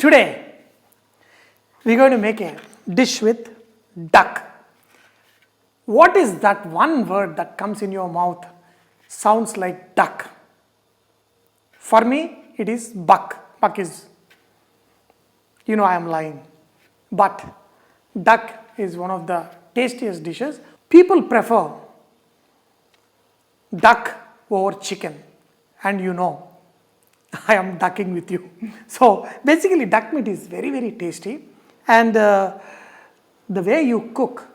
Today, we're going to make a dish with duck. What is that one word that comes in your mouth sounds like duck? For me, it is buck. Buck is, I am lying. But duck is one of the tastiest dishes. People prefer duck over chicken. And I am ducking with you. So basically duck meat is very, very tasty. And the way you cook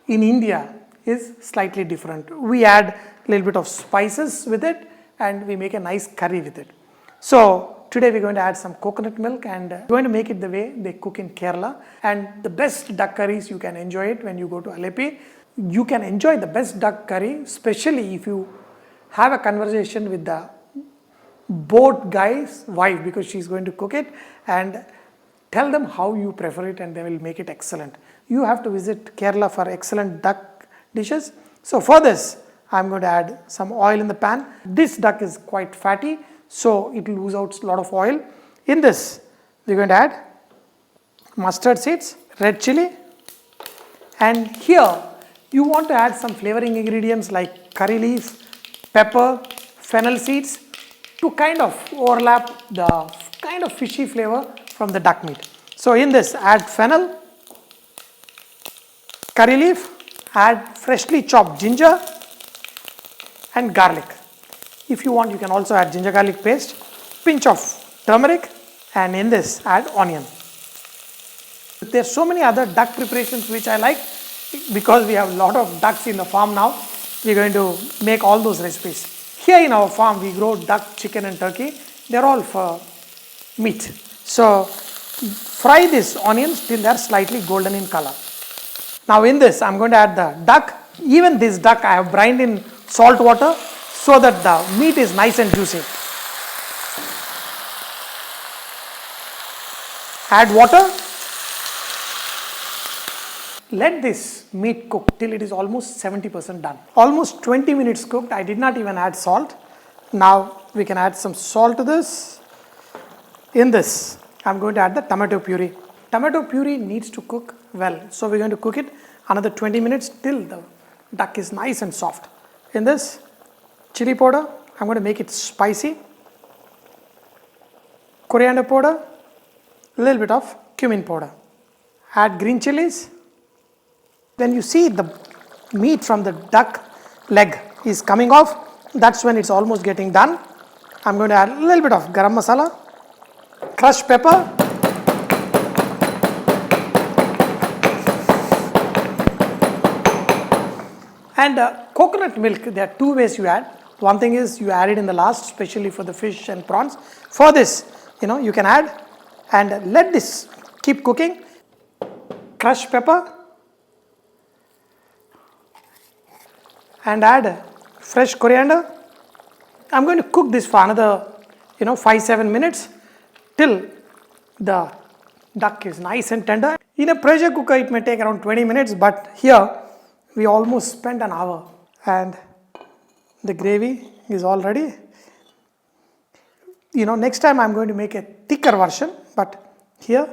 in India is slightly different. We add a little bit of spices with it and we make a nice curry with it. So today we're going to add some coconut milk and we're going to make it the way they cook in Kerala. And the best duck curries, you can enjoy it when you go to Alleppey. You can enjoy the best duck curry, especially if you have a conversation with the boat guy's wife, because she's going to cook it, and tell them how you prefer it and they will make it excellent. You have to visit Kerala for excellent duck dishes. So for this, I'm going to add some oil in the pan. This duck is quite fatty, so it will lose out a lot of oil. In this, we're going to add mustard seeds, red chili, and here you want to add some flavoring ingredients like curry leaf, pepper, fennel seeds to kind of overlap the kind of fishy flavor from the duck meat. So in this, add fennel, curry leaf, add freshly chopped ginger and garlic. If you want, you can also add ginger garlic paste, pinch of turmeric, and in this add onion. There are so many other duck preparations which I like. Because we have a lot of ducks in the farm now, we are going to make all those recipes. Here in our farm, we grow duck, chicken and turkey. They are all for meat. So fry these onions till they are slightly golden in color. Now in this, I am going to add the duck. Even this duck I have brined in salt water so that the meat is nice and juicy. Add water. Let this meat cook till it is almost 70% done. Almost 20 minutes cooked. I did not even add salt. Now we can add some salt to this. In this, I am going to add the tomato puree. Tomato puree needs to cook well. So we're going to cook it another 20 minutes till the duck is nice and soft. In this, chili powder, I'm going to make it spicy. Coriander powder, a little bit of cumin powder. Add green chilies. When you see the meat from the duck leg is coming off, that's when it's almost getting done. I'm going to add a little bit of garam masala, crushed pepper, and coconut milk. There are two ways you add. One thing is you add it in the last, especially for the fish and prawns. For this, you can add and let this keep cooking. Crushed pepper. And add fresh coriander. I'm going to cook this for another 5-7 minutes till the duck is nice and tender. In a pressure cooker it may take around 20 minutes, but here we almost spent an hour and the gravy is all ready. Next time I'm going to make a thicker version, but here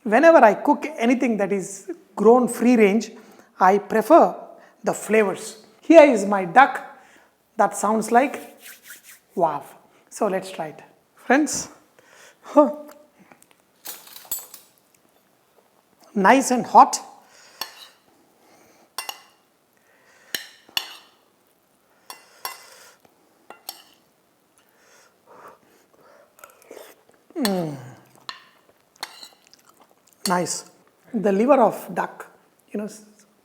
whenever I cook anything that is grown free range, I prefer the flavors. Here is my duck. That sounds like wow. So let's try it. Friends, nice and hot. Nice. The liver of duck,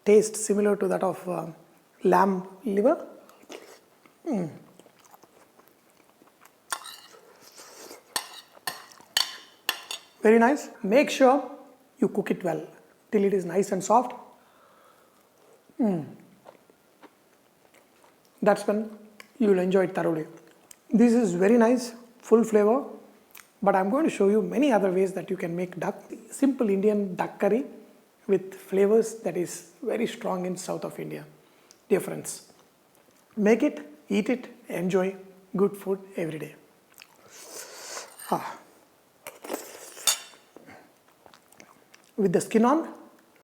taste similar to that of lamb liver. Very nice. Make sure you cook it well till it is nice and soft. That's when you will enjoy it thoroughly. This is very nice, full flavor, but I'm going to show you many other ways that you can make duck. Simple Indian duck curry with flavors that is very strong in south of India. Dear friends, make it, eat it, enjoy good food every day. with the skin on.